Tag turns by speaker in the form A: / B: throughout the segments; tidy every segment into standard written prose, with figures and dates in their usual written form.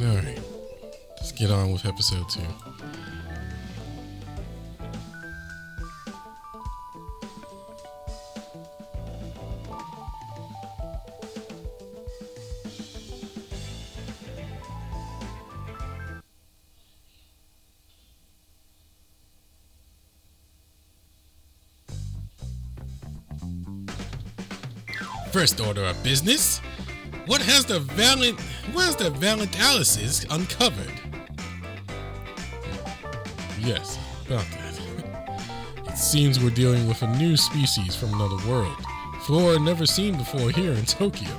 A: Alright, let's get on with episode 2. First order of business. What has the Valentalices uncovered? Yes, about that. It seems we're dealing with a new species from another world. Flora never seen before here in Tokyo.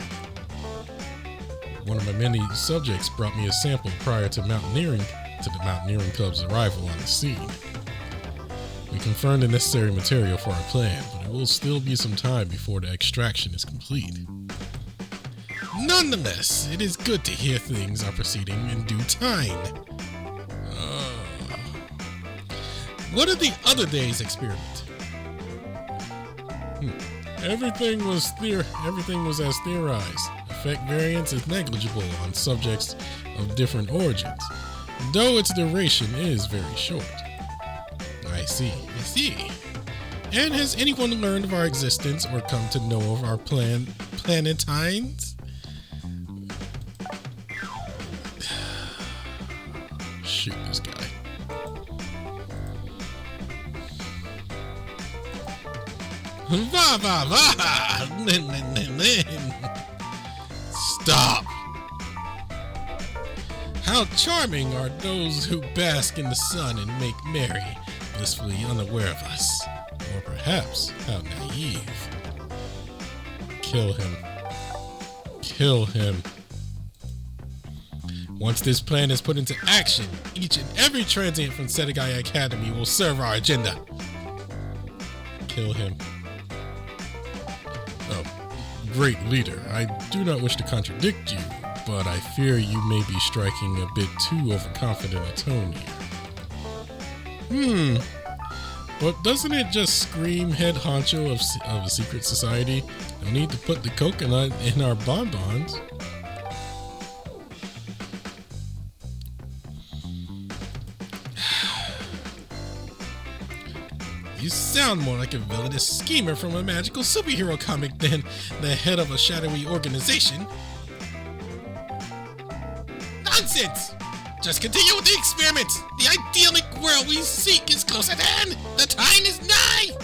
A: One of my many subjects brought me a sample prior to the Mountaineering Club's arrival on the scene. We confirmed the necessary material for our plan, but it will still be some time before the extraction is complete. Nonetheless, it is good to hear things are proceeding in due time. What of the other day's experiment? Everything was as theorized. Effect variance is negligible on subjects of different origins, though its duration is very short. I see. And has anyone learned of our existence or come to know of our planetines? Shoot this guy. Stop. How charming are those who bask in the sun and make merry, blissfully unaware of us. Or perhaps, how naive. Kill him. Once this plan is put into action, each and every transient from Setegai Academy will serve our agenda. Kill him. Oh, great leader, I do not wish to contradict you, but I fear you may be striking a bit too overconfident a tone here. But doesn't it just scream head honcho of a secret society? No need to put the coconut in our bonbons. You sound more like a villainous schemer from a magical superhero comic than the head of a shadowy organization. Nonsense! Just continue with the experiment. The idyllic world we seek is close at hand. The time is nigh.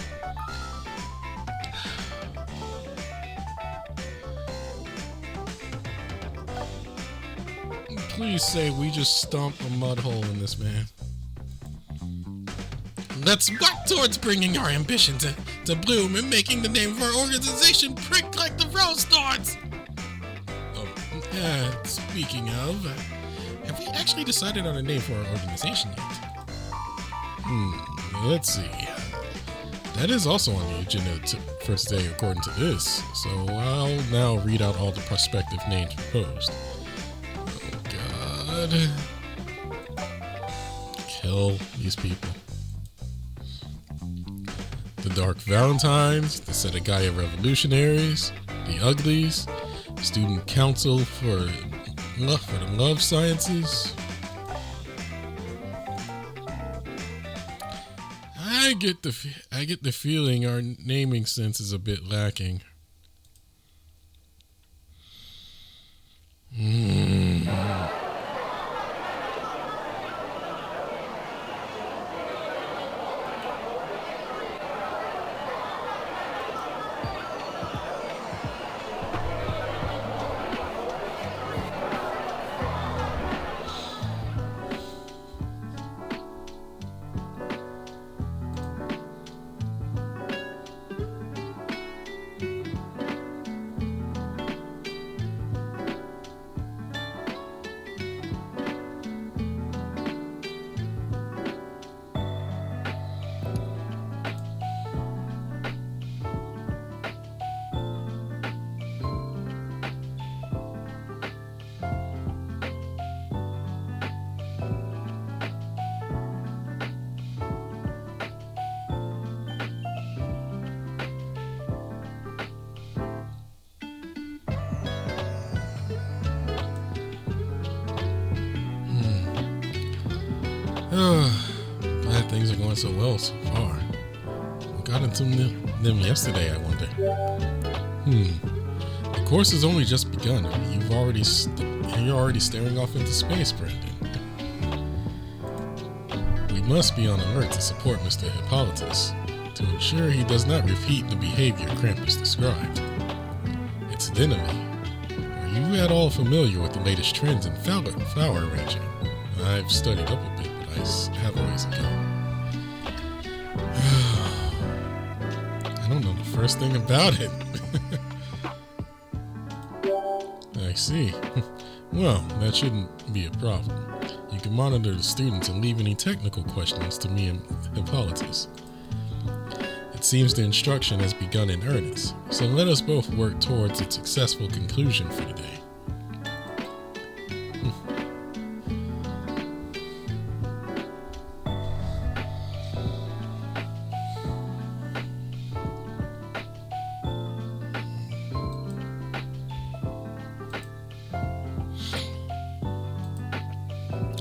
A: Please say we just stomped a mud hole in this man. Let's work towards bringing our ambitions to bloom and making the name of our organization prick like the rose thorns. Speaking of, have we actually decided on a name for our organization yet? Let's see. That is also on the agenda for today according to this, so I'll now read out all the prospective names proposed. Oh god. Kill these people. The Dark Valentines, the Setegaya Revolutionaries, the Uglies, Student Council for the Love Sciences. I get the feeling our naming sense is a bit lacking. Glad things are going so well so far. What got into them yesterday, I wonder. The course has only just begun. You're already staring off into space, Brandon. We must be on alert to support Mr. Hippolytus to ensure he does not repeat the behavior Krampus described. Incidentally, are you at all familiar with the latest trends in flower arranging? I've studied up a bit, but I have a ways to go. I don't know the first thing about it. I see. Well, that shouldn't be a problem. You can monitor the students and leave any technical questions to me and Hippolytus. It seems the instruction has begun in earnest, so let us both work towards its successful conclusion for the day.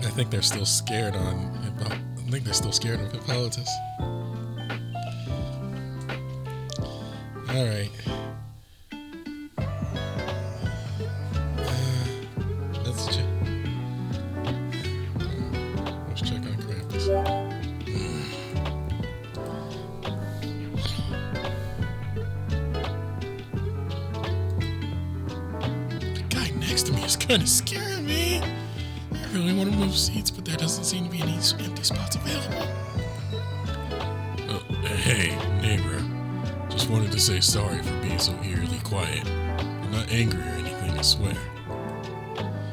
A: I think they're still scared of Hippolytus. All right. Let's check. Let's check on Krampus. The guy next to me is kind of scaring me. I really want to move seats, but there doesn't seem to be any empty spots available. Hey, neighbor. Just wanted to say sorry for being so eerily quiet. I'm not angry or anything, I swear.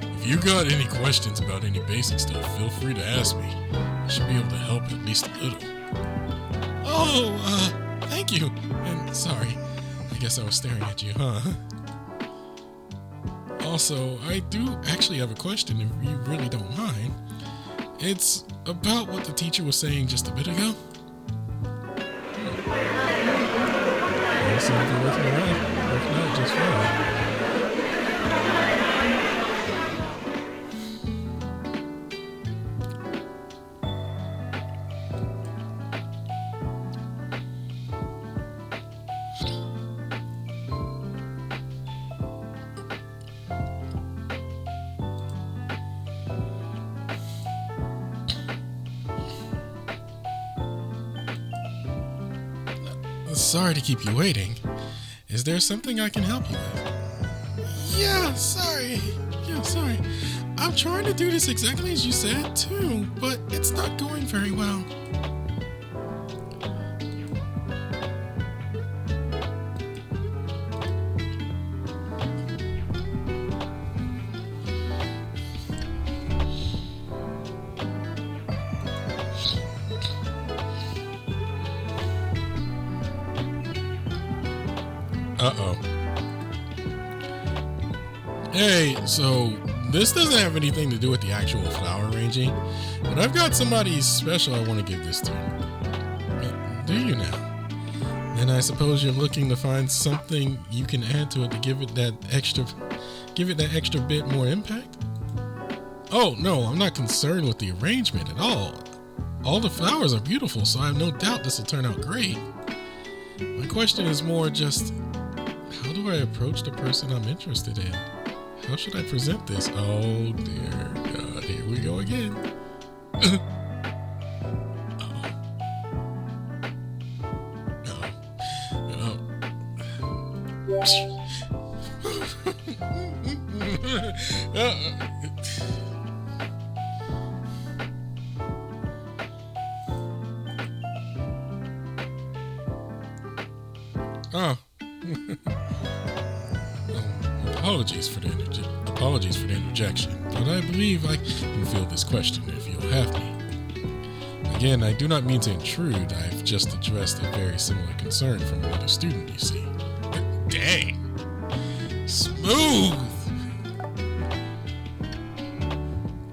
A: If you got any questions about any basic stuff, feel free to ask me. I should be able to help at least a little. Oh, thank you. And sorry, I guess I was staring at you, huh? Also, I do actually have a question if you really don't mind. It's about what the teacher was saying just a bit ago. Seems to be working out just fine. Sorry to keep you waiting. Is there something I can help you with? Yeah, sorry. I'm trying to do this exactly as you said, too, but it's not going very well. Uh-oh. Hey, so this doesn't have anything to do with the actual flower arranging, but I've got somebody special I want to give this to. Do you now? Then I suppose you're looking to find something you can add to it to give it that extra bit more impact? Oh, no, I'm not concerned with the arrangement at all. All the flowers are beautiful, so I have no doubt this will turn out great. My question is more just, how do I approach the person I'm interested in? How should I present this? Oh, dear God, here we go again. Apologies for the interjection, but I believe I can field this question if you'll have me. Again, I do not mean to intrude. I've just addressed a very similar concern from another student, you see. Dang! Smooth!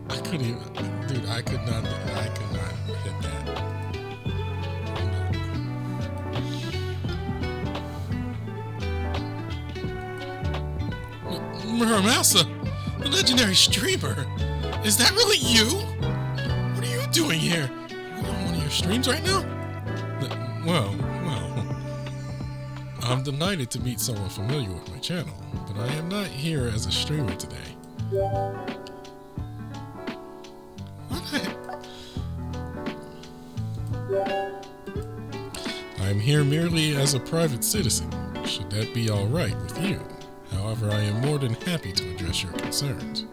A: I could not hit that. Muramasa, the legendary streamer. Is that really you? What are you you doing here? Are you on one of your streams right now? Well. I'm delighted to meet someone familiar with my channel, but I am not here as a streamer today. I'm here merely as a private citizen, should that be alright with you. However, I am more than happy to address your concerns.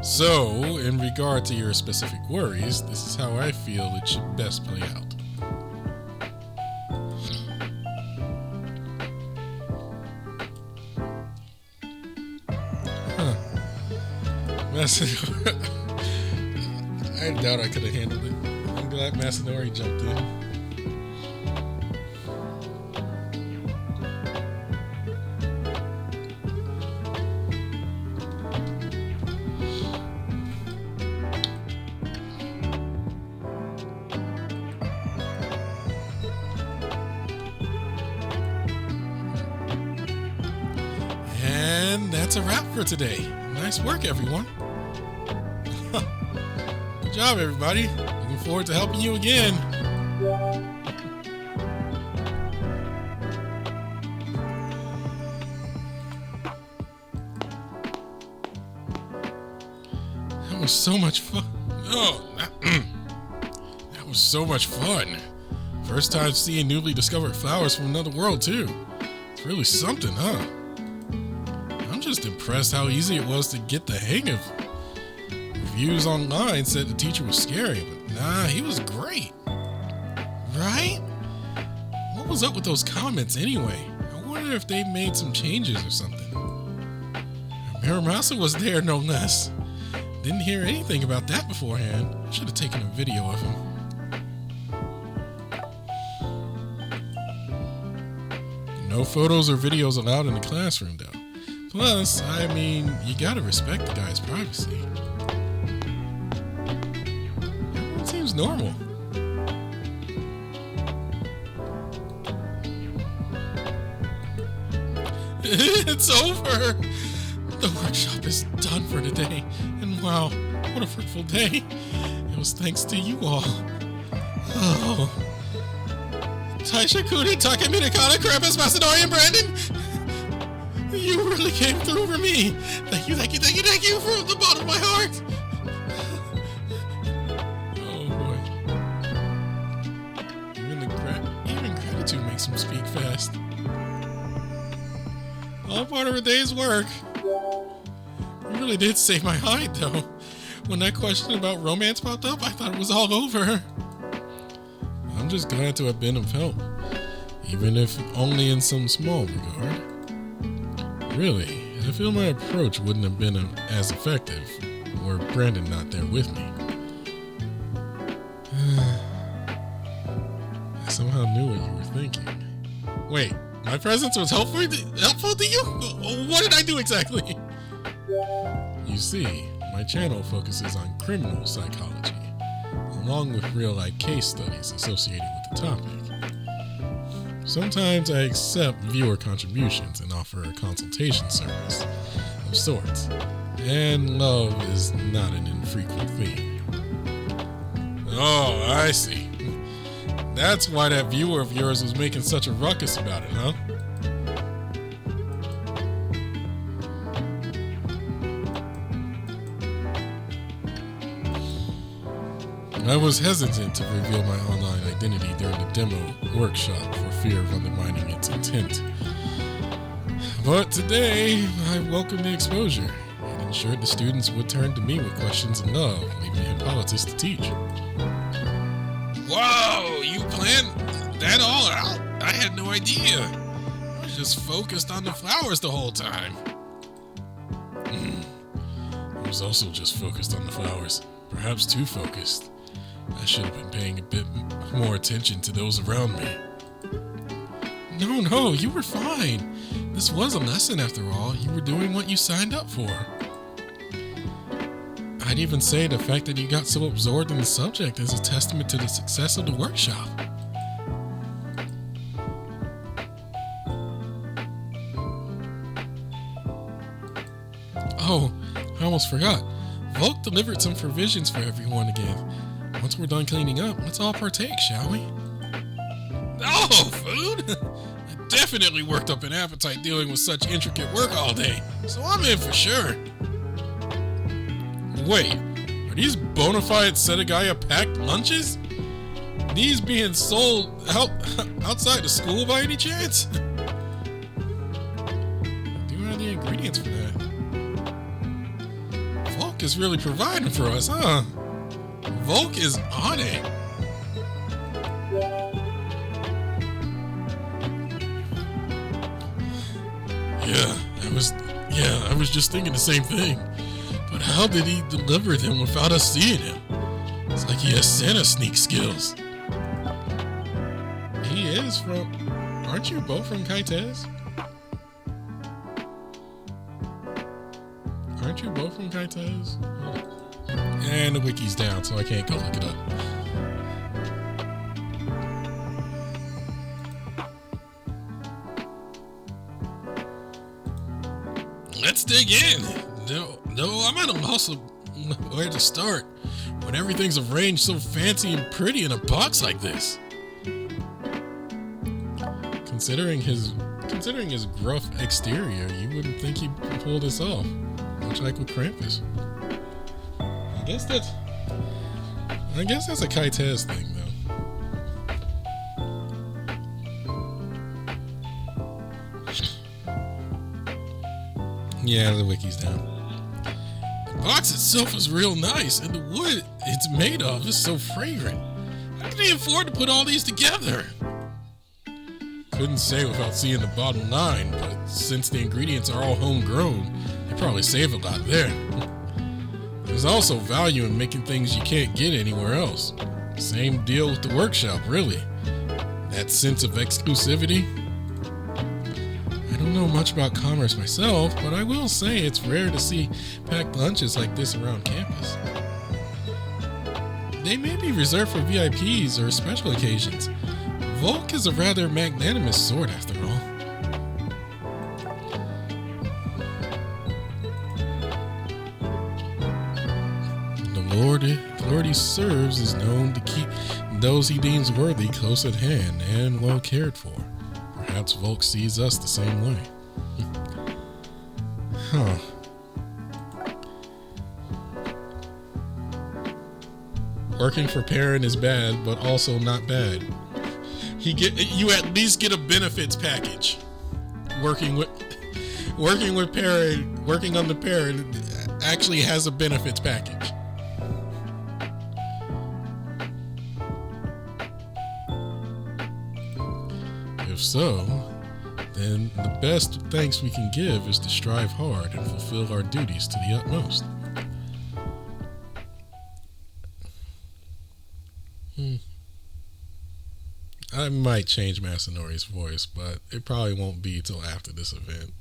A: So, in regard to your specific worries, this is how I feel it should best play out. I doubt I could have handled it. I'm glad Masanori jumped in. And that's a wrap for today. Nice work, everyone. Good job, everybody. Looking forward to helping you again. That was so much fun. Oh, that was so much fun. First time seeing newly discovered flowers from another world, too. It's really something, huh? I'm just impressed how easy it was to get the hang of. Reviews online said the teacher was scary, but nah, he was great. Right? What was up with those comments anyway? I wonder if they made some changes or something. Miramasa was there, no less. Didn't hear anything about that beforehand. I should have taken a video of him. No photos or videos allowed in the classroom, though. Plus, I mean, you gotta respect the guy's privacy. Everyone seems normal. It's over! The workshop is done for today. And wow, what a fruitful day. It was thanks to you all. Oh. Taishakuten, Takeminikana, Krampus, Macedonia, Brandon! You really came through for me. Thank you from the bottom of my heart. Oh boy. Even gratitude makes him speak fast. All part of a day's work. You really did save my hide, though. When that question about romance popped up, I thought it was all over. I'm just glad to have been of help, even if only in some small regard. Really, I feel my approach wouldn't have been as effective were Brandon not there with me. I somehow knew what you were thinking. Wait, my presence was helpful to you? What did I do exactly? You see, my channel focuses on criminal psychology, along with real-life case studies associated with the topic. Sometimes I accept viewer contributions and offer a consultation service of sorts, and love is not an infrequent theme. Oh, I see. That's why that viewer of yours was making such a ruckus about it, huh? I was hesitant to reveal my online identity during the demo workshop for fear of undermining its intent. But today, I welcomed the exposure and ensured the students would turn to me with questions and love, leaving Hippolytus to teach. Whoa, you planned that all out? I had no idea. I was just focused on the flowers the whole time. I was also just focused on the flowers, perhaps too focused. I should have been paying a bit more attention to those around me. No, you were fine. This was a lesson after all. You were doing what you signed up for. I'd even say the fact that you got so absorbed in the subject is a testament to the success of the workshop. Oh, I almost forgot. Volk delivered some provisions for everyone again. Once we're done cleaning up, let's all partake, shall we? Oh, food? I definitely worked up an appetite dealing with such intricate work all day, so I'm in for sure. Wait, are these bona fide Setagaya packed lunches? These being sold outside the school by any chance? Do you have the ingredients for that? Volk is really providing for us, huh? Volk is on it. I was just thinking the same thing. But how did he deliver them without us seeing him? It's like he has Santa sneak skills. He is from... Aren't you both from Kaites? Aren't you both from Kaites? Oh. And the wiki's down, so I can't go look it up. Let's dig in. No, I'm at a loss of where to start when everything's arranged so fancy and pretty in a box like this. Considering his gruff exterior, you wouldn't think he'd pull this off. Much like with Krampus. I guess that's a Kaites thing, though. Yeah, the wiki's down. The box itself is real nice, and the wood it's made of is so fragrant. How can they afford to put all these together? Couldn't say without seeing the bottom line, but since the ingredients are all homegrown, they probably save a lot there. There's also value in making things you can't get anywhere else. Same deal with the workshop, really. That sense of exclusivity. I don't know much about commerce myself, but I will say it's rare to see packed lunches like this around campus. They may be reserved for VIPs or special occasions. Volk is a rather magnanimous sort, after all. The Lord he serves is known to keep those he deems worthy close at hand and well cared for. Perhaps Volk sees us the same way. Huh. Working for Perrin is bad, but also not bad. You at least get a benefits package. Working with Perrin, working on the Perrin actually has a benefits package. If so, then the best thanks we can give is to strive hard and fulfill our duties to the utmost. I might change Masanori's voice, but it probably won't be till after this event.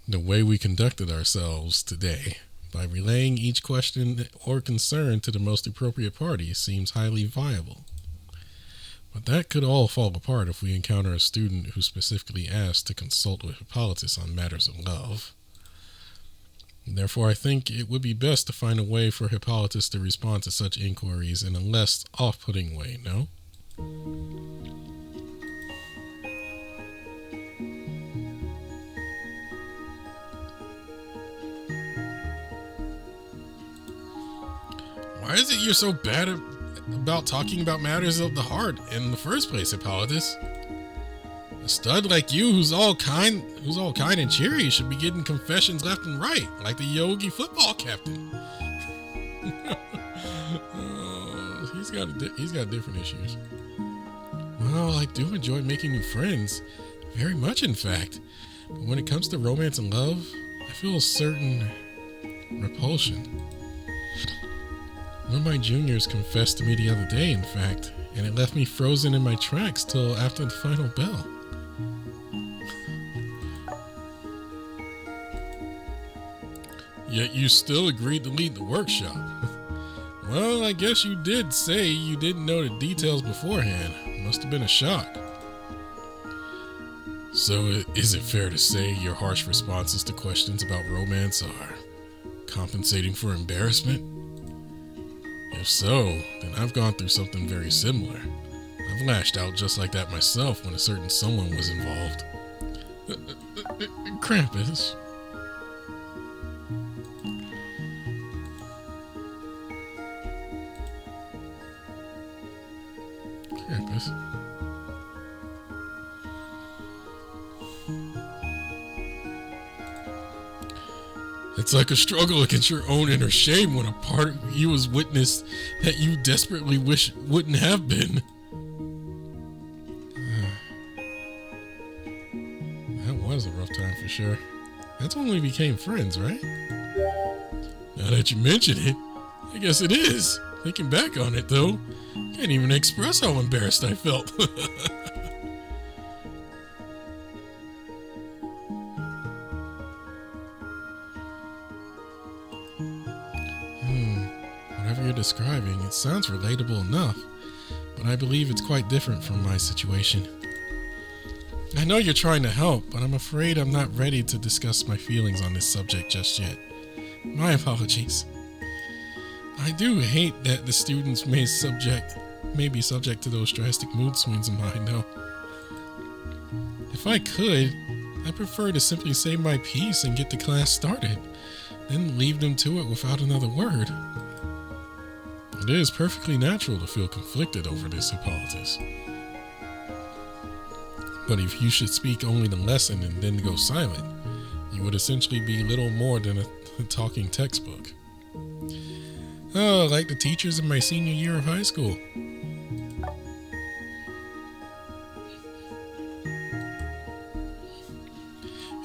A: The way we conducted ourselves today, by relaying each question or concern to the most appropriate party, seems highly viable. But that could all fall apart if we encounter a student who specifically asked to consult with Hippolytus on matters of love. Therefore, I think it would be best to find a way for Hippolytus to respond to such inquiries in a less off-putting way, no? Why is it you're so bad about talking about matters of the heart in the first place, Hippolytus? A stud like you, who's all kind and cheery, should be getting confessions left and right, like the Yogi football captain. He's got different issues. Well, I do enjoy making new friends, very much, in fact. But when it comes to romance and love, I feel a certain repulsion. One of my juniors confessed to me the other day, in fact, and it left me frozen in my tracks till after the final bell. Yet you still agreed to lead the workshop. Well, I guess you did say you didn't know the details beforehand. Must have been a shock. So, is it fair to say your harsh responses to questions about romance are compensating for embarrassment? If so, then I've gone through something very similar. I've lashed out just like that myself when a certain someone was involved. Krampus. Krampus. It's like a struggle against your own inner shame when a part of you is witnessed that you desperately wish wouldn't have been. That was a rough time for sure. That's when we became friends, right? Now that you mention it, I guess it is. Thinking back on it, though, can't even express how embarrassed I felt. Whatever you're describing, it sounds relatable enough, but I believe it's quite different from my situation. I know you're trying to help, but I'm afraid I'm not ready to discuss my feelings on this subject just yet. My apologies. I do hate that the students may be subject to those drastic mood swings of mine, though. If I could, I'd prefer to simply say my piece and get the class started, then leave them to it without another word. It is perfectly natural to feel conflicted over this, Hippolytus. But if you should speak only the lesson and then go silent, you would essentially be little more than a talking textbook. Oh, like the teachers in my senior year of high school.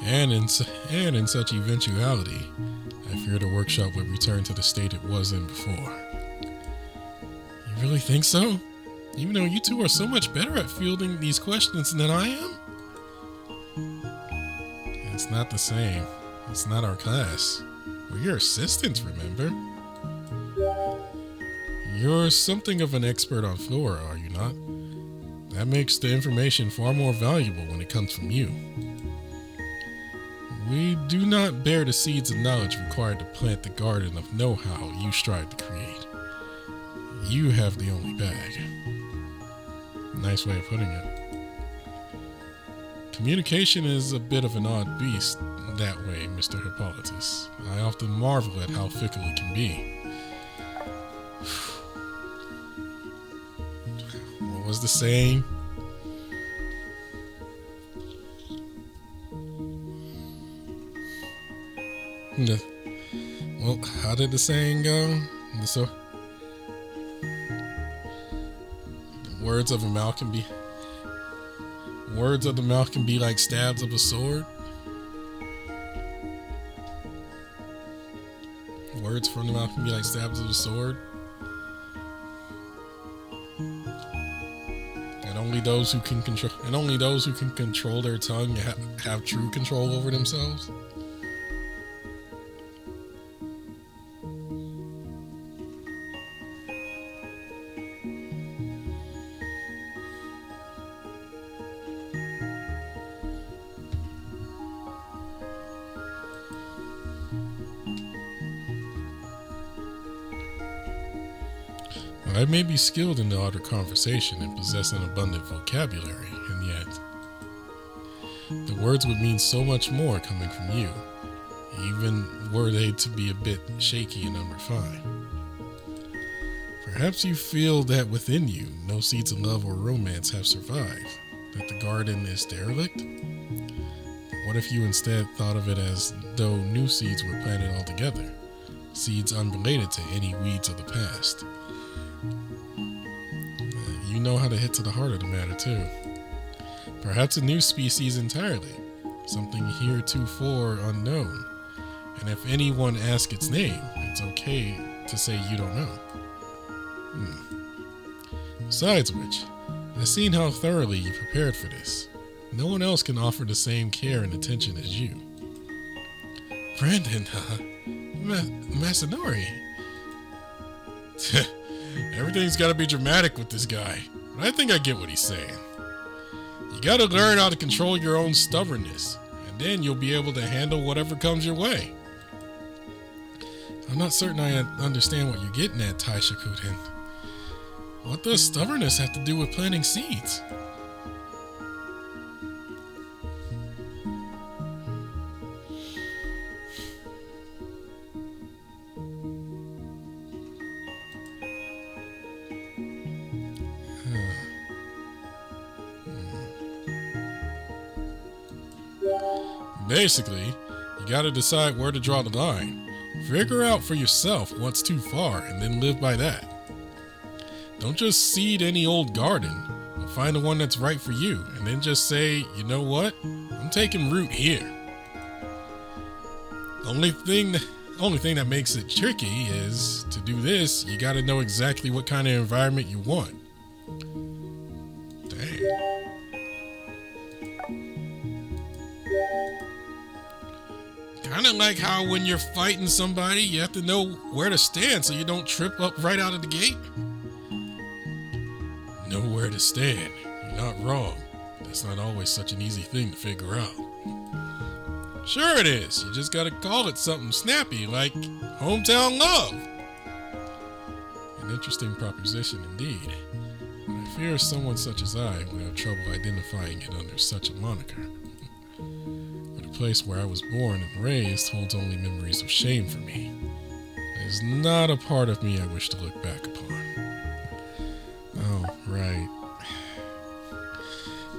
A: And in such eventuality, I fear the workshop would return to the state it was in before. You really think so? Even though you two are so much better at fielding these questions than I am? It's not the same. It's not our class. We're your assistants, remember? You're something of an expert on flora, are you not? That makes the information far more valuable when it comes from you. We do not bear the seeds of knowledge required to plant the garden of know-how you strive to create. You have the only bag. Nice way of putting it. Communication is a bit of an odd beast that way, Mr. Hippolytus. I often marvel at how fickle it can be. What was the saying? Well, how did the saying go? The words of the mouth can be like stabs of a sword. Words from the mouth can be like stabs of a sword. And only those who can control their tongue have true control over themselves. I may be skilled in the art of conversation and possess an abundant vocabulary, and yet the words would mean so much more coming from you, even were they to be a bit shaky and unrefined. Perhaps you feel that within you no seeds of love or romance have survived, that the garden is derelict? But what if you instead thought of it as though new seeds were planted altogether, seeds unrelated to any weeds of the past? You know how to hit to the heart of the matter, too. Perhaps a new species entirely, something heretofore unknown. And if anyone asks its name, it's okay to say you don't know. Besides which, I've seen how thoroughly you prepared for this. No one else can offer the same care and attention as you. Brandon, Masanori. Everything's got to be dramatic with this guy, but I think I get what he's saying. You gotta learn how to control your own stubbornness, and then you'll be able to handle whatever comes your way. I'm not certain I understand what you're getting at, Taishakuten. What does stubbornness have to do with planting seeds? Basically, you gotta decide where to draw the line. Figure out for yourself what's too far and then live by that. Don't just seed any old garden, but find the one that's right for you and then just say, you know what? I'm taking root here. The only thing that makes it tricky is to do this, you gotta know exactly what kind of environment you want. Dang. Kind of like how when you're fighting somebody, you have to know where to stand so you don't trip up right out of the gate. Know where to stand. You're not wrong. That's not always such an easy thing to figure out. Sure it is. You just gotta call it something snappy like hometown love. An interesting proposition indeed. But I fear someone such as I would have trouble identifying it under such a moniker. The place where I was born and raised holds only memories of shame for me. It is not a part of me I wish to look back upon. Oh, right.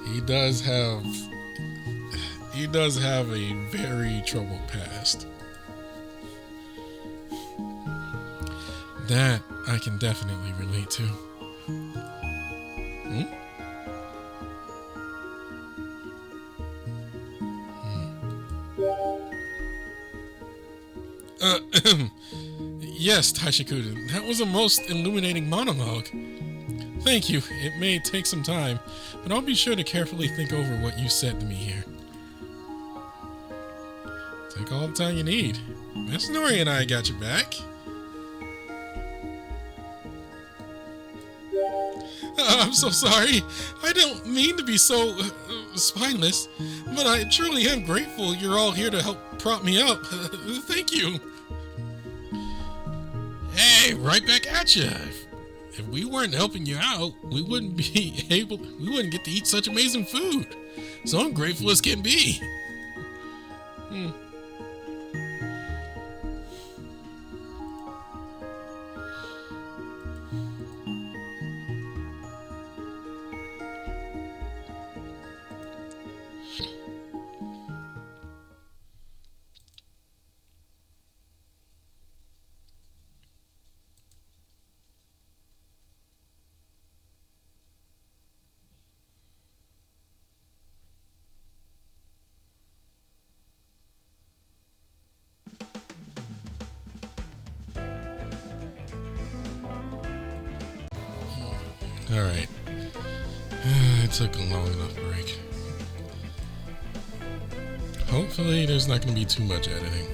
A: He does have a very troubled past. That I can definitely relate to. Yes, Taishakuten, that was a most illuminating monologue. Thank you. It may take some time, but I'll be sure to carefully think over what you said to me here. Take all the time you need. Mitsunori and I got your back. I'm so sorry. I don't mean to be so spineless, but I truly am grateful you're all here to help prop me up. Thank you. Hey, right back at you. If we weren't helping you out, we wouldn't get to eat such amazing food. So I'm grateful as can be. Alright. It took a long enough break. Hopefully there's not going to be too much editing.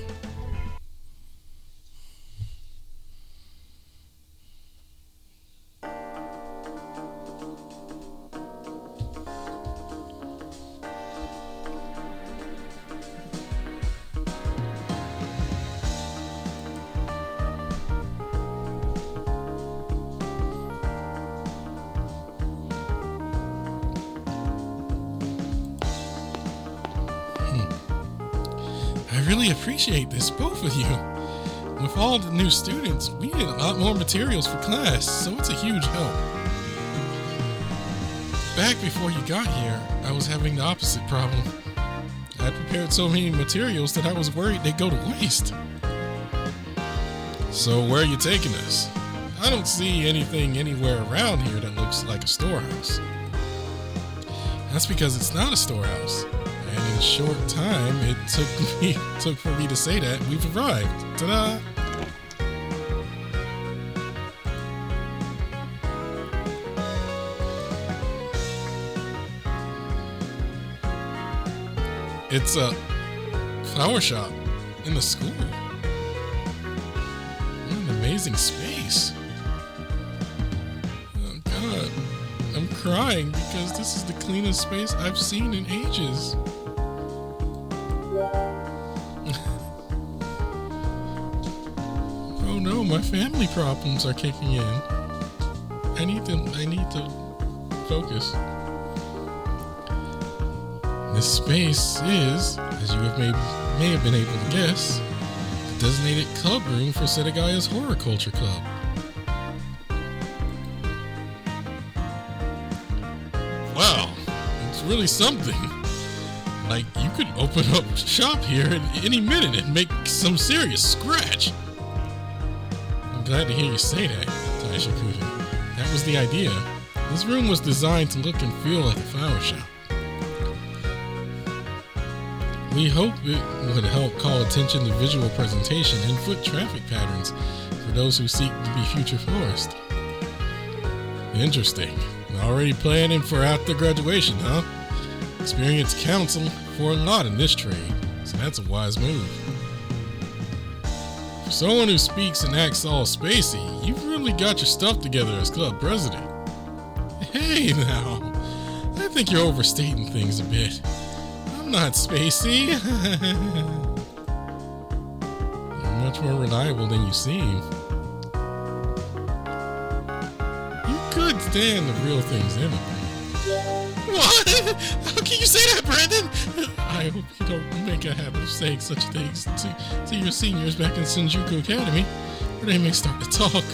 A: I really appreciate this, both of you. With all the new students, we need a lot more materials for class, so it's a huge help. Back before you got here, I was having the opposite problem. I prepared so many materials that I was worried they'd go to waste. So where are you taking us? I don't see anything anywhere around here that looks like a storehouse. That's because it's not a storehouse. And in a short time, it took for me to say that, we've arrived. Ta-da! It's a flower shop in the school. What an amazing space. Oh God, I'm crying because this is the cleanest space I've seen in ages. Oh no, my family problems are kicking in. I need to focus. This space is, as you may have been able to guess, the designated club room for Setagaya's Horticulture Club. Wow, it's really something. Like, you could open up shop here at any minute and make some serious scratch. I'm glad to hear you say that, Taishakuten. That was the idea. This room was designed to look and feel like a flower shop. We hope it would help call attention to visual presentation and foot traffic patterns for those who seek to be future florists. Interesting. Already planning for after graduation, huh? Experience counts for a lot in this trade, so that's a wise move. For someone who speaks and acts all spacey, you've really got your stuff together as club president. Hey now, I think you're overstating things a bit. I'm not spacey. You're much more reliable than you seem. You could stand the real things in it. What? How can you say that, Brandon? I hope you don't make a habit of saying such things to your seniors back in Shinjuku Academy, where they may start to talk.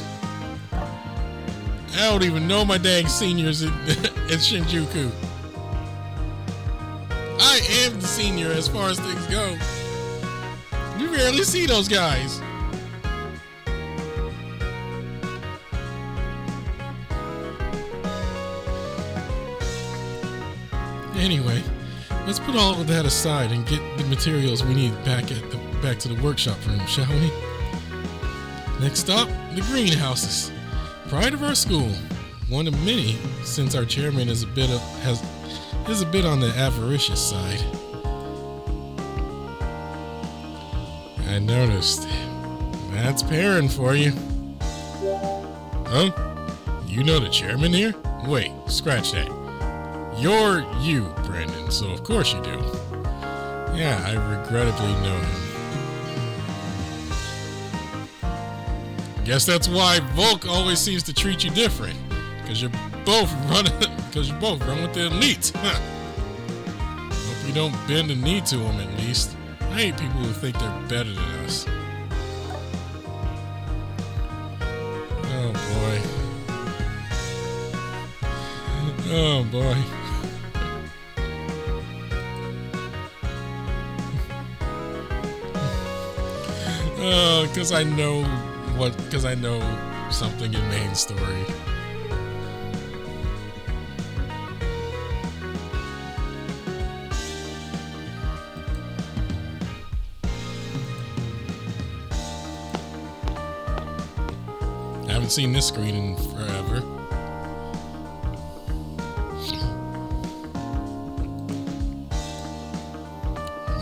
A: I don't even know my dang seniors in Shinjuku. I am the senior as far as things go. You rarely see those guys. Anyway, let's put all of that aside and get the materials we need back to the workshop room, shall we? Next stop, the greenhouses. Pride of our school. One of many, since our chairman is a bit on the avaricious side. I noticed. That's Perrin for you. Huh? You know the chairman here? Wait, scratch that. You're you, Brandon, so of course you do. Yeah, I regrettably know him. Guess that's why Volk always seems to treat you different. Because you're both run with the elite. Huh. Hope you don't bend the knee to them at least. I hate people who think they're better than us. Oh boy. Oh boy. Oh, because I know something in main story. I haven't seen this screen in forever.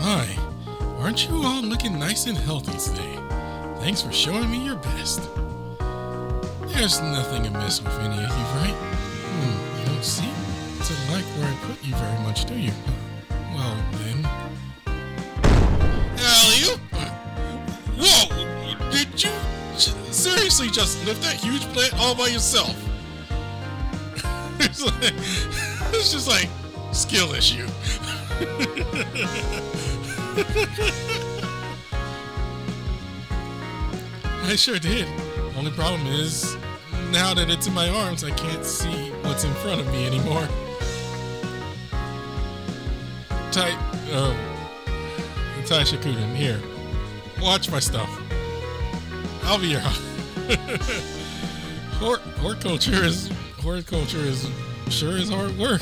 A: My, aren't you all looking nice and healthy today? Thanks for showing me your best. There's nothing amiss with any of you, right? You don't seem to like where I put you very much, do you? Well, then... Hell, whoa! Did you seriously just lift that huge plant all by yourself? It's just like, skill issue. I sure did. Only problem is, now that it's in my arms, I can't see what's in front of me anymore. Taishakuten, here. Watch my stuff. I'll be your horticulture is sure is hard work.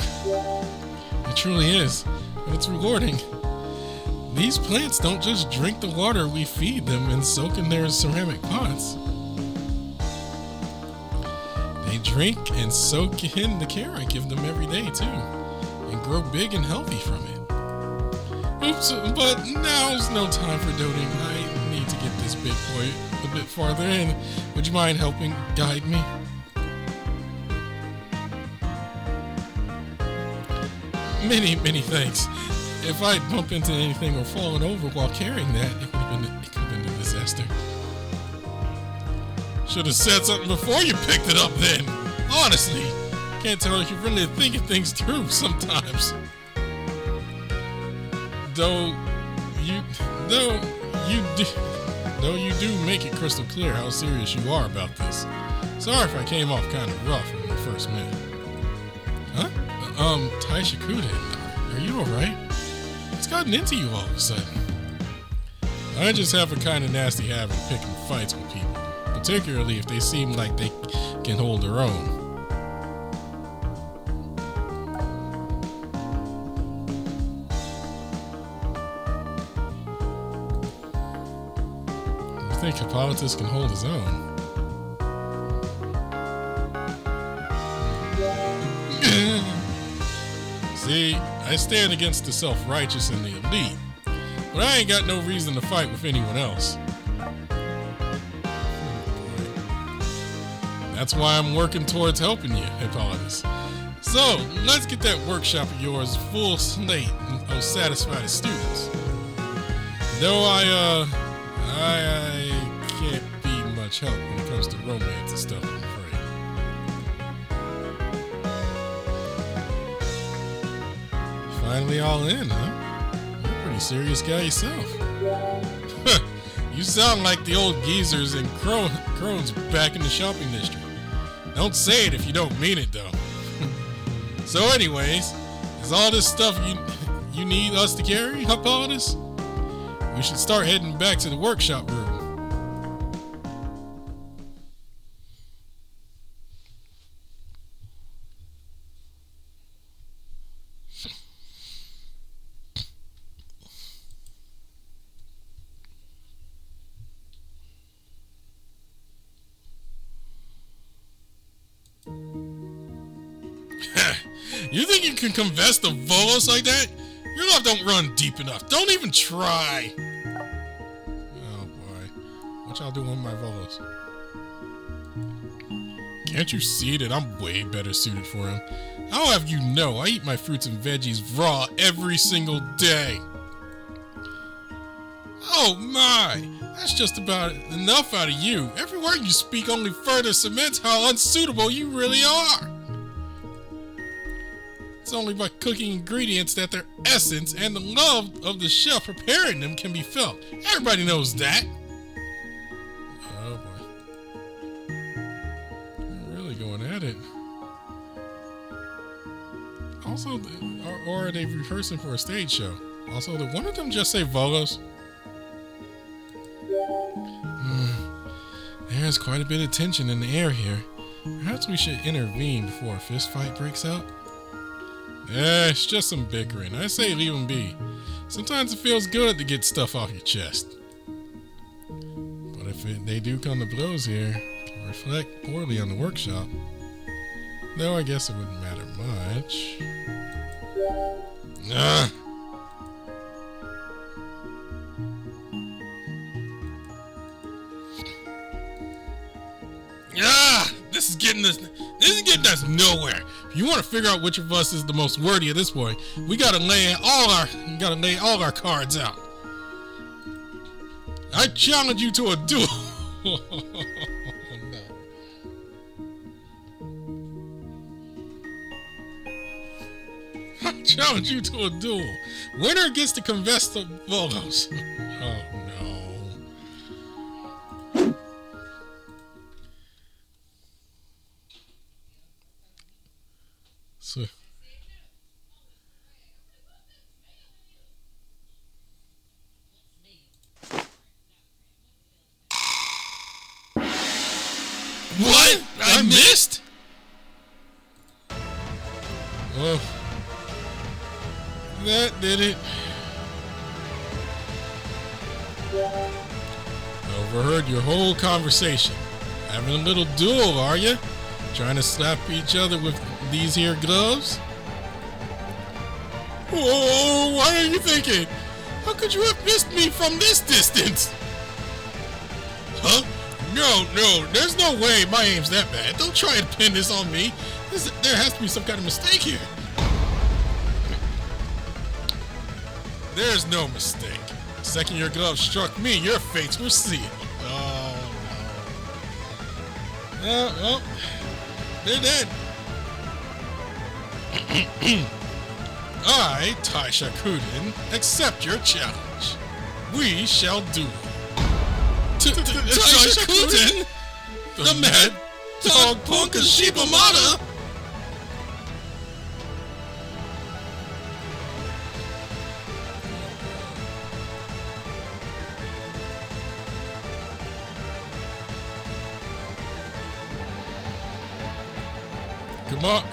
A: It truly is, but it's rewarding. These plants don't just drink the water we feed them and soak in their ceramic pots. They drink and soak in the care I give them every day too, and grow big and healthy from it. Oops, but now's no time for doting. I need to get this big boy a bit farther in. Would you mind helping guide me? Many, many thanks. If I bump into anything or fallen over while carrying that, it could have been a disaster. Should have said something before you picked it up then. Honestly, can't tell if you're really thinking things through sometimes. Though you do make it crystal clear how serious you are about this. Sorry if I came off kind of rough when we first met. Huh? Taishakuten, are you alright? What's gotten into you all of a sudden? I just have a kind of nasty habit of picking fights with people, particularly if they seem like they can hold their own. I think Hippolytus can hold his own. See, I stand against the self-righteous and the elite, but I ain't got no reason to fight with anyone else. That's why I'm working towards helping you, Hippolytus. So, let's get that workshop of yours full slate of satisfied students. Though I can't be much help when it comes to romance and stuff, I'm afraid. Finally all in, huh? You're a pretty serious guy yourself. You sound like the old geezers and crones back in the shopping district. Don't say it if you don't mean it, though. So anyways, is all this stuff you need us to carry, Hippolytus? We should start heading back to the workshop room. You think you can converse to Volos like that? Your love don't run deep enough. Don't even try. Oh boy. What y'all doing with my Volos? Can't you see that I'm way better suited for him? I'll have you know, I eat my fruits and veggies raw every single day. Oh my! That's just about enough out of you. Every word you speak only further cements how unsuitable you really are. It's only by cooking ingredients that their essence and the love of the chef preparing them can be felt. Everybody knows that. Oh boy. You're really going at it. Also, or are they rehearsing for a stage show? Also, did one of them just say Volos? There's quite a bit of tension in the air here. Perhaps we should intervene before a fist fight breaks out? It's just some bickering. I say leave them be. Sometimes it feels good to get stuff off your chest. But if they do come to blows here, it can reflect poorly on the workshop. Though I guess it wouldn't matter much. This is getting us nowhere. If you want to figure out which of us is the most worthy at this point, we gotta lay all our cards out. I challenge you to a duel. Oh, no. I challenge you to a duel. Winner gets to confess to Volos. Oh no. So, what? I missed? Well, that did it. Overheard your whole conversation. Having a little duel, are you? Trying to slap each other with these here gloves? Oh, what are you thinking? How could you have missed me from this distance? Huh? No, there's no way my aim's that bad. Don't try to pin this on me. There has to be some kind of mistake here. There's no mistake. The second your glove struck me, your fates were sealed. Oh, no. Well, they're dead. I, Taishakuten, accept your challenge. We shall duel. Taishakuten? The mad dog Ponka Shibamata?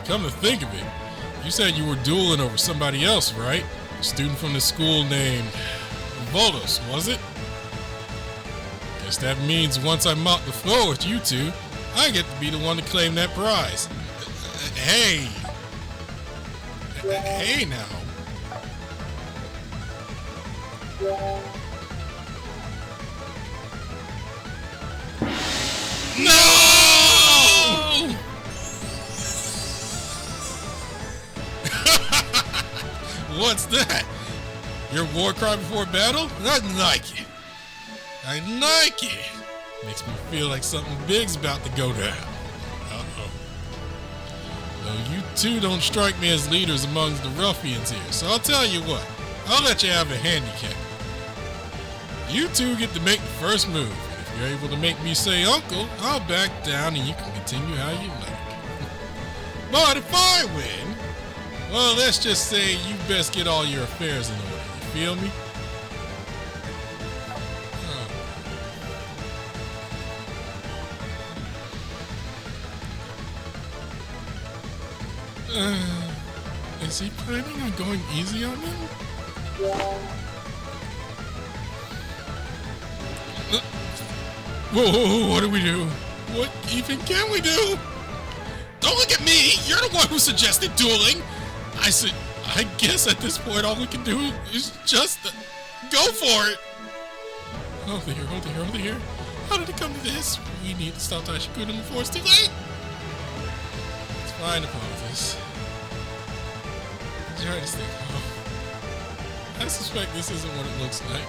A: Come to think of it, you said you were dueling over somebody else, right? A student from the school named Volos, was it? Guess that means once I mop the floor with you two, I get to be the one to claim that prize. Hey! Hey now! No! What's that? Your war cry before battle? I like it. I like it. Makes me feel like something big's about to go down. Uh-oh. Though you two don't strike me as leaders amongst the ruffians here, so I'll tell you what. I'll let you have a handicap. You two get to make the first move. If you're able to make me say uncle, I'll back down and you can continue how you like. But if I win, well, let's just say you best get all your affairs in order. You feel me? Is he planning on going easy on them? Whoa, what do we do? What even can we do? Don't look at me! You're the one who suggested dueling! I guess at this point all we can do is just go for it! Oh dear. How did it come to this? We need to stop Taishakuten before it's too late! It's fine to pause. Try to stay calm. I suspect this isn't what it looks like.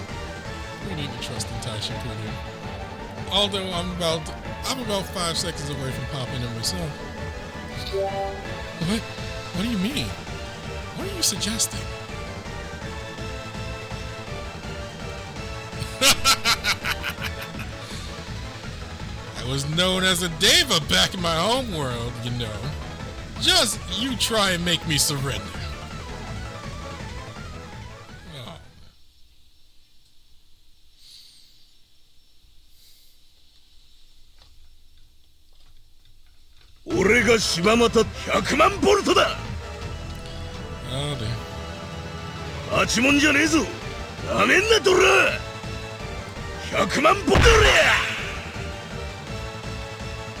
A: We need to trust in Taishakuten. Although I'm about 5 seconds away from popping him myself. What do you mean? What are you suggesting? I was known as a Deva back in my home world, you know. Just you try and make me surrender.
B: Oh
A: dear.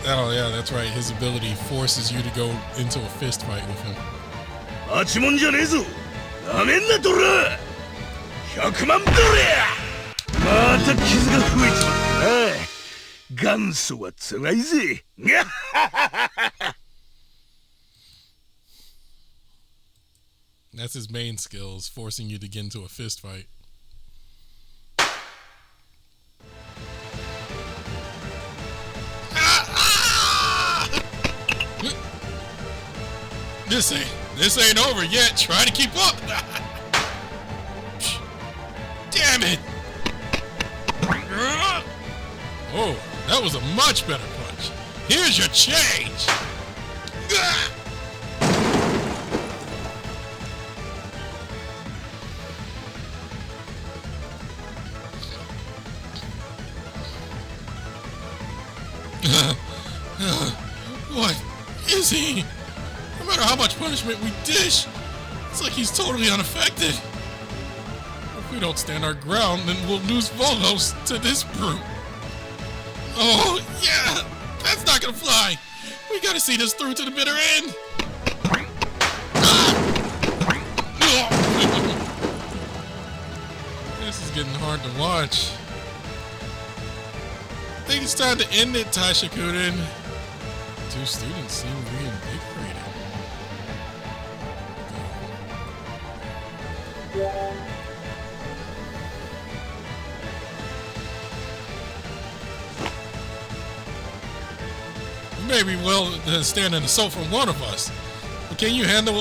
A: Oh yeah, that's right. His ability forces you to go into a fist fight with him. That's his main skills, forcing you to get into a fist fight. This ain't over yet. Try to keep up. Damn it. Oh, that was a much better punch. Here's your change. What is he? No matter how much punishment we dish, it's like he's totally unaffected. If we don't stand our ground, then we'll lose Volos to this brute. Oh, yeah, that's not gonna fly. We gotta see this through to the bitter end. This is getting hard to watch. I think it's time to end it, Taishakuten. Two students seem reinvigorated. may be willing to stand an assault from one of us, but can you handle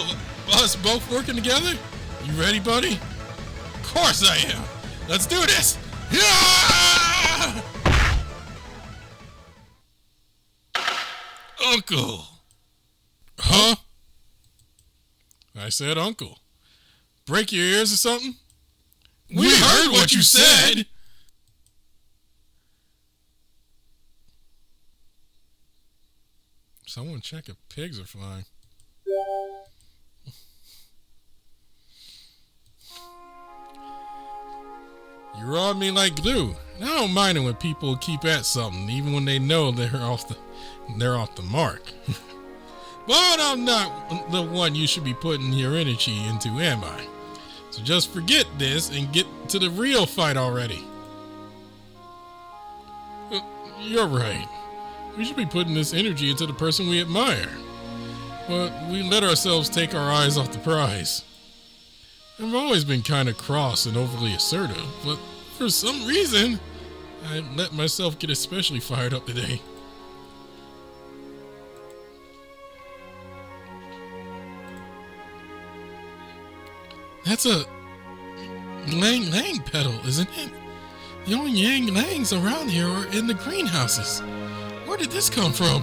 A: us both working together? You ready, buddy? Of course I am. Let's do this. Yeah! Uncle. Huh? I said uncle. Break your ears or something? We heard what you said. Someone check if pigs are flying. You're on me like glue. I don't mind it when people keep at something, even when they know they're off the mark. But I'm not the one you should be putting your energy into, am I? So just forget this and get to the real fight already. You're right. We should be putting this energy into the person we admire. But we let ourselves take our eyes off the prize. I've always been kind of cross and overly assertive, but for some reason, I let myself get especially fired up today. That's a Lang Lang petal, isn't it? The only Yang Langs around here are in the greenhouses. Where did this come from?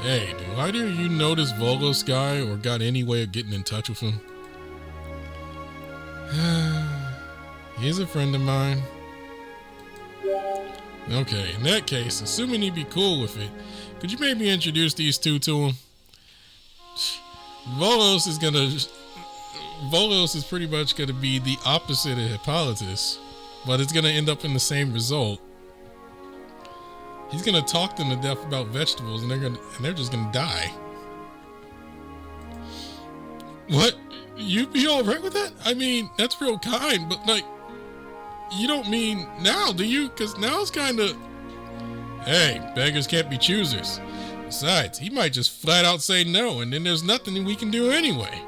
A: Hey, do either of you know this Volos guy or got any way of getting in touch with him? He's a friend of mine. Okay, in that case, assuming he'd be cool with it, could you maybe introduce these two to him? Volos is pretty much gonna be the opposite of Hippolytus, but it's gonna end up in the same result. He's gonna talk them to death about vegetables, and they're just gonna die. What? You'd be all right with that? I mean, that's real kind, but like, you don't mean now, do you? Because now it's kind of... Hey, beggars can't be choosers. Besides, he might just flat out say no, and then there's nothing we can do anyway.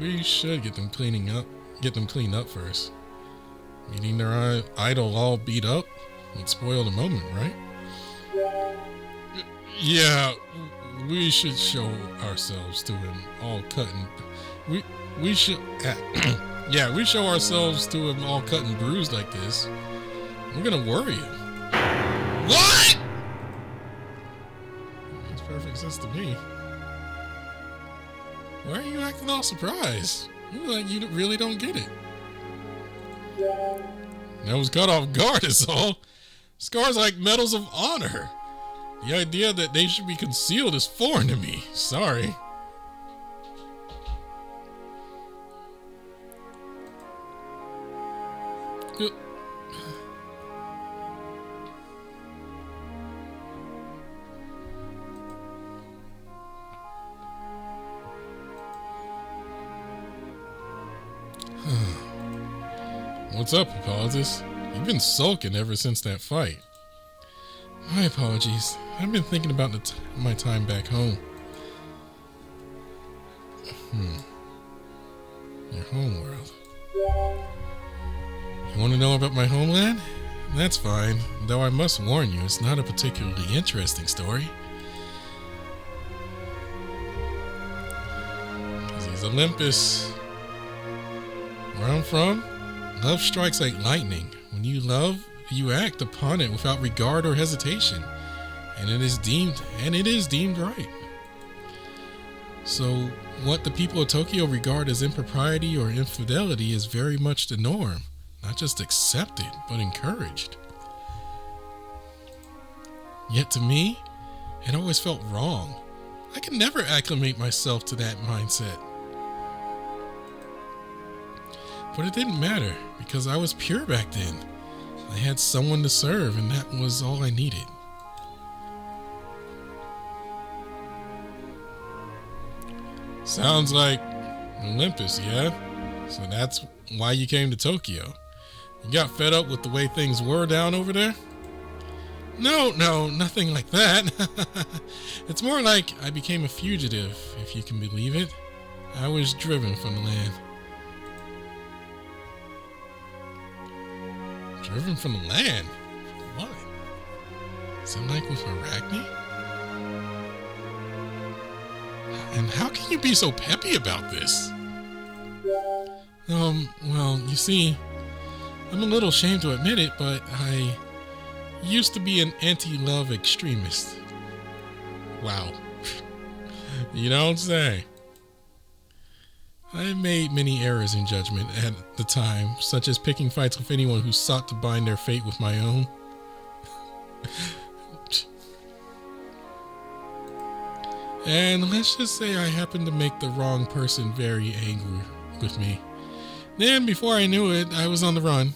A: We should get them cleaned up first. Getting their idol all beat up would spoil the moment, right? Yeah, we should show ourselves to him all cut and... We should... Yeah, we show ourselves to him all cut and bruised like this. We're gonna worry him. What? Makes perfect sense to me. Why are you acting all surprised? You like you really don't get it. That was caught off guard is all. Scars like medals of honor. The idea that they should be concealed is foreign to me. Sorry. What's up, Hippolytus? You've been sulking ever since that fight. My apologies. I've been thinking about my time back home. Your home world. You want to know about my homeland? That's fine, though I must warn you, it's not a particularly interesting story. He's Olympus. Where I'm from, love strikes like lightning. When you love, you act upon it without regard or hesitation, and it is deemed right. So what the people of Tokyo regard as impropriety or infidelity is very much the norm, not just accepted, but encouraged. Yet to me, it always felt wrong. I could never acclimate myself to that mindset. But it didn't matter, because I was pure back then. I had someone to serve, and that was all I needed. Sounds like Olympus, yeah? So that's why you came to Tokyo. You got fed up with the way things were down over there? No, nothing like that. It's more like I became a fugitive, if you can believe it. I was driven from the land. Driven from the land? What? Is it like with Arachne? And how can you be so peppy about this? Well, you see, I'm a little ashamed to admit it, but I used to be an anti-love extremist. Wow. You don't say. I made many errors in judgment at the time, such as picking fights with anyone who sought to bind their fate with my own. And let's just say I happened to make the wrong person very angry with me. Then, before I knew it, I was on the run.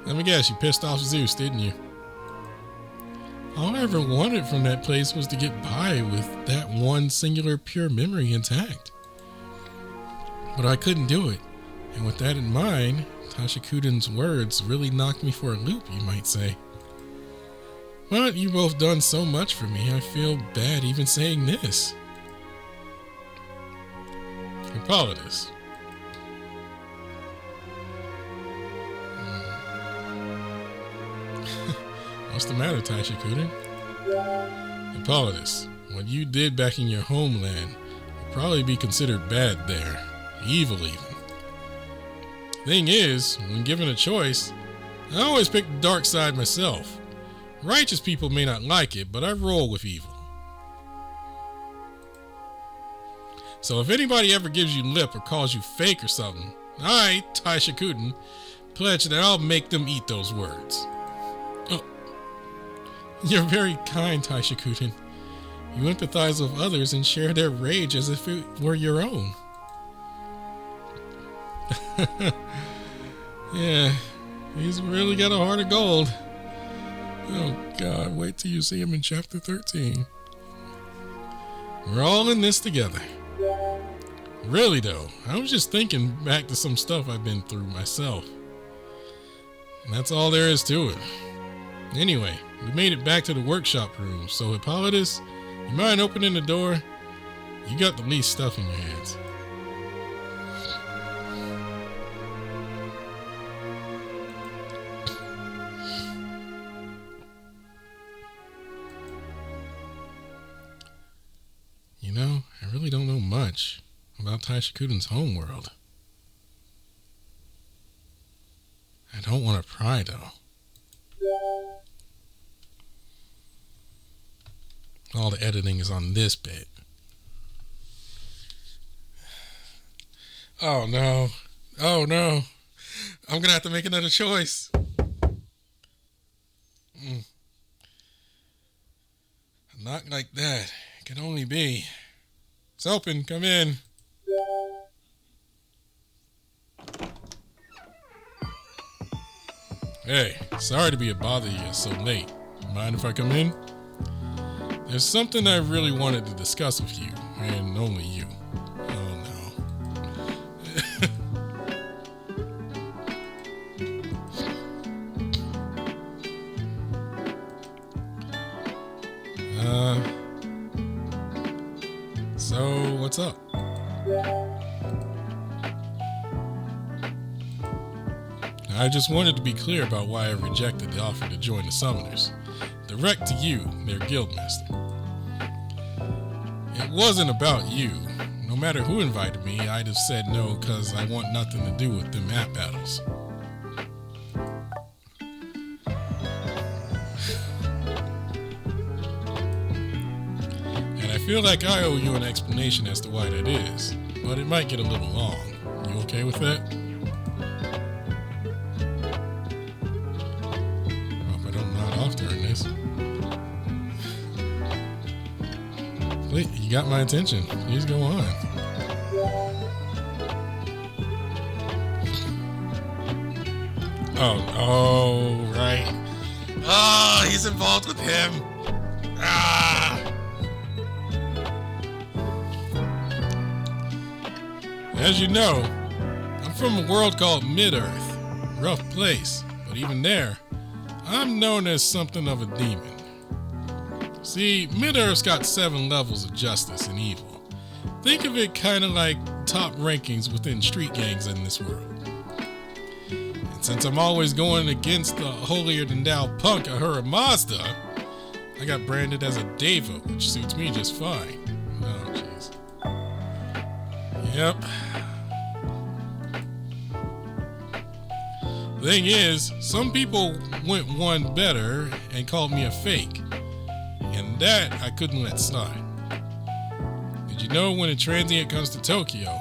A: Let me guess, you pissed off Zeus, didn't you? All I ever wanted from that place was to get by with that one singular pure memory intact. But I couldn't do it. And with that in mind, Taishakuten's words really knocked me for a loop, you might say. But you both done so much for me, I feel bad even saying this. Hippolytus. What's the matter, Taishakuten? Hippolytus, what you did back in your homeland would probably be considered bad there. Evil even. Thing is, when given a choice, I always pick the dark side myself. Righteous people may not like it, but I roll with evil. So if anybody ever gives you lip or calls you fake or something, I, Taishakuten, pledge that I'll make them eat those words. Oh, you're very kind, Taishakuten. You empathize with others and share their rage as if it were your own. Yeah, he's really got a heart of gold. Oh God, wait till you see him in chapter 13. We're all in this together. Really though, I was just thinking back to some stuff I've been through myself. And that's all there is to it. Anyway, we made it back to the workshop room, so Hippolytus, you mind opening the door? You got the least stuff in your hands. You know, I really don't know much about Taishakuten's homeworld. I don't want to pry, though. All the editing is on this bit. Oh, no. Oh, no. I'm going to have to make another choice. A knock like that can only be. It's open. Come in. Hey, sorry to be a bother you so late. Mind if I come in? There's something I really wanted to discuss with you, and only you. Oh no. So what's up? I just wanted to be clear about why I rejected the offer to join the Summoners. Direct to you, their guildmaster. It wasn't about you. No matter who invited me, I'd have said no because I want nothing to do with them map battles. And I feel like I owe you an explanation as to why that is, but it might get a little long. You okay with that? Hope I don't nod off during this. Wait, you got my attention. Please go on. Oh, right. Oh, he's involved with him. Ah! As you know, I'm from a world called Mid-Earth. Rough place, but even there, I'm known as something of a demon. See, Mid-Earth's got 7 levels of justice and evil. Think of it kind of like top rankings within street gangs in this world. And since I'm always going against the holier-than-thou punk Ahura Mazda, I got branded as a Deva, which suits me just fine. Oh, jeez. Yep. Thing is, some people went one better and called me a fake, and that I couldn't let slide. Did you know when a transient comes to Tokyo,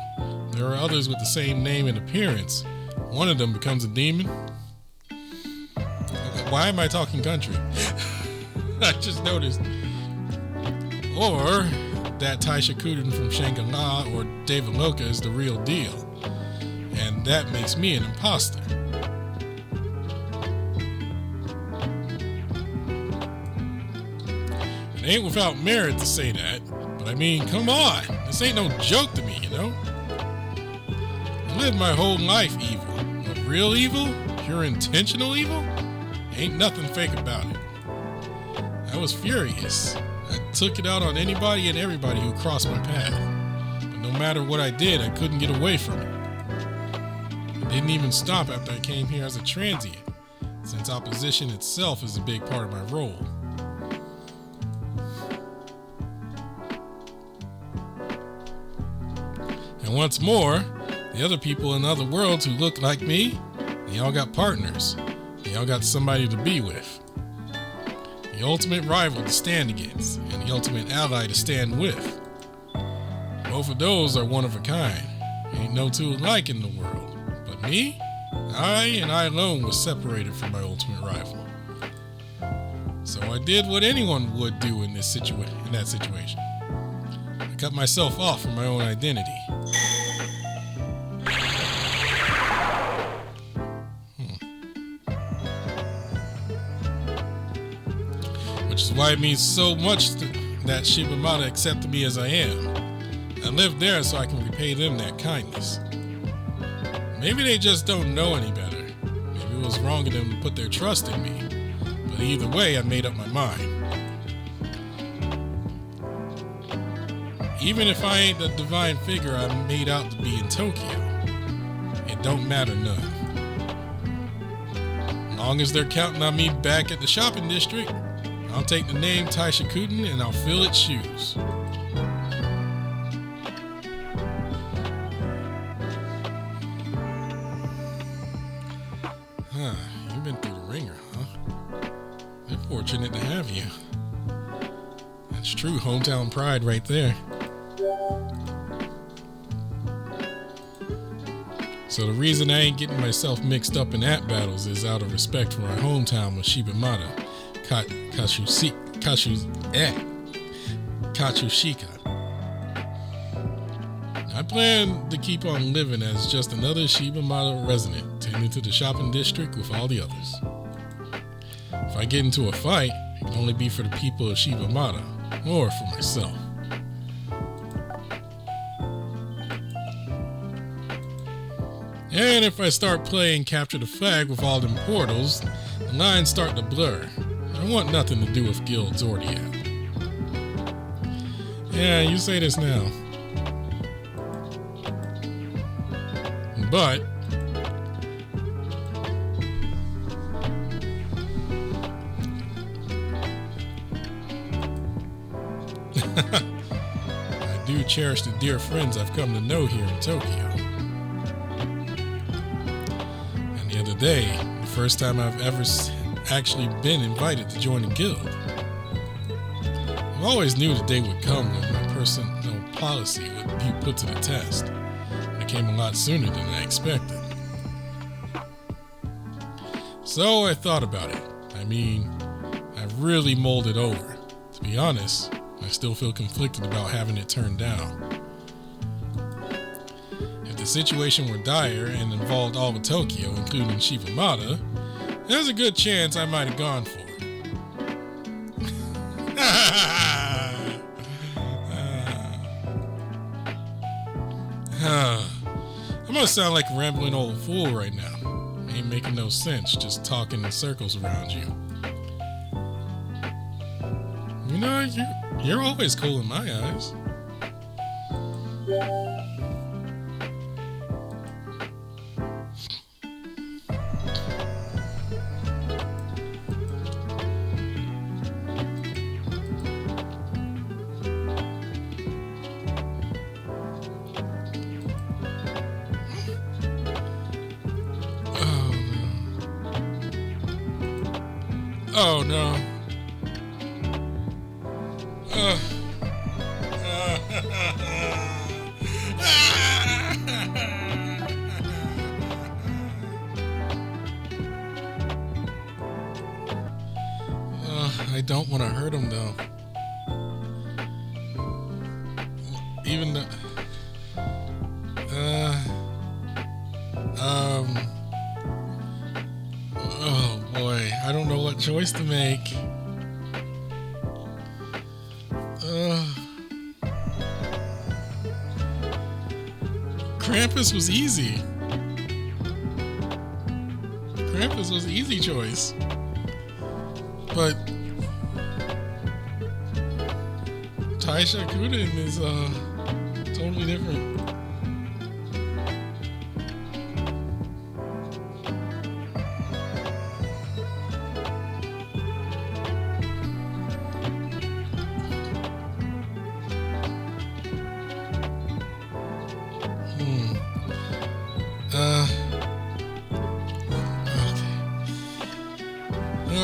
A: there are others with the same name and appearance? One of them becomes a demon? Why am I talking country? I just noticed. Or that Taishakuten from Shangri-La or Devaloka is the real deal, and that makes me an imposter. It ain't without merit to say that, but I mean, come on. This ain't no joke to me, you know? I lived my whole life evil. But real evil? Pure intentional evil? Ain't nothing fake about it. I was furious. I took it out on anybody and everybody who crossed my path. But no matter what I did, I couldn't get away from it. It didn't even stop after I came here as a transient, since opposition itself is a big part of my role. And once more, the other people in other worlds who look like me, they all got partners. They all got somebody to be with. The ultimate rival to stand against, and the ultimate ally to stand with. Both of those are one of a kind. Ain't no two alike in the world. But me? I and I alone was separated from my ultimate rival. So I did what anyone would do in that situation. I cut myself off from my own identity. Which is why it means so much that Shibamata accepted me as I am. I live there so I can repay them that kindness. Maybe they just don't know any better. Maybe it was wrong of them to put their trust in me. But either way, I made up my mind. Even if I ain't the divine figure I made out to be in Tokyo, it don't matter none. As long as they're counting on me back at the shopping district, I'll take the name Taishakuten and I'll fill its shoes. You've been through the ringer, huh? They're fortunate to have you. That's true hometown pride right there. So the reason I ain't getting myself mixed up in app battles is out of respect for my hometown of Shibamata, Kachushika. I plan to keep on living as just another Shibamata resident, tending to the shopping district with all the others. If I get into a fight, it can only be for the people of Shibamata, or for myself. And if I start playing Capture the Flag with all them portals, the lines start to blur. I want nothing to do with Guild Zordiac. Yeah, you say this now. But I do cherish the dear friends I've come to know here in Tokyo. And the other day, the first time I've ever actually been invited to join a guild. I always knew the day would come when my personal policy would be put to the test. It came a lot sooner than I expected. So I thought about it. I mean, I've really mulled it over. To be honest, I still feel conflicted about having it turned down. If the situation were dire and involved all of Tokyo, including Shibamata, there's a good chance I might have gone for it. I'm gonna sound like a rambling old fool right now. Ain't making no sense, just talking in circles around you. You know, you're always cool in my eyes. Oh no. I don't want to hurt him though. Even though, oh boy, I don't know what choice to make. Krampus was easy. Krampus was an easy choice. But Taishakuten is totally different.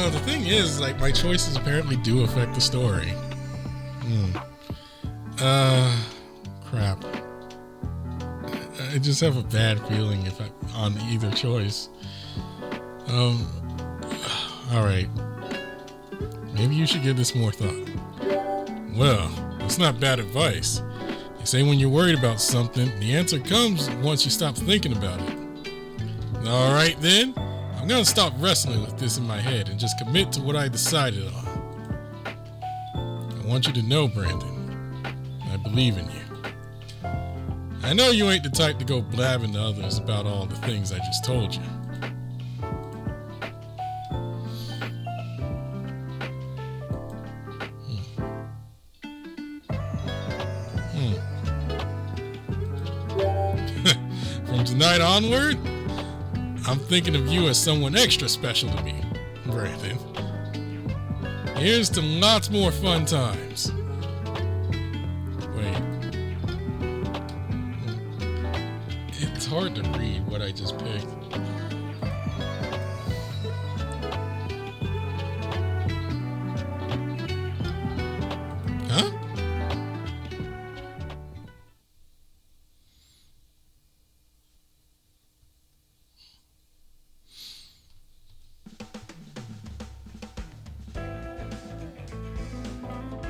A: The thing is, like, my choices apparently do affect the story. Crap. I just have a bad feeling if I'm on either choice. Alright. Maybe you should give this more thought. Well, it's not bad advice. They say when you're worried about something, the answer comes once you stop thinking about it. Alright then, I'm gonna stop wrestling with this in my head and just commit to what I decided on. I want you to know, Brandon, I believe in you. I know you ain't the type to go blabbing to others about all the things I just told you. From tonight onward, I'm thinking of you as someone extra special to me, Brandon. Here's to lots more fun times. Wait. It's hard to read what I just picked.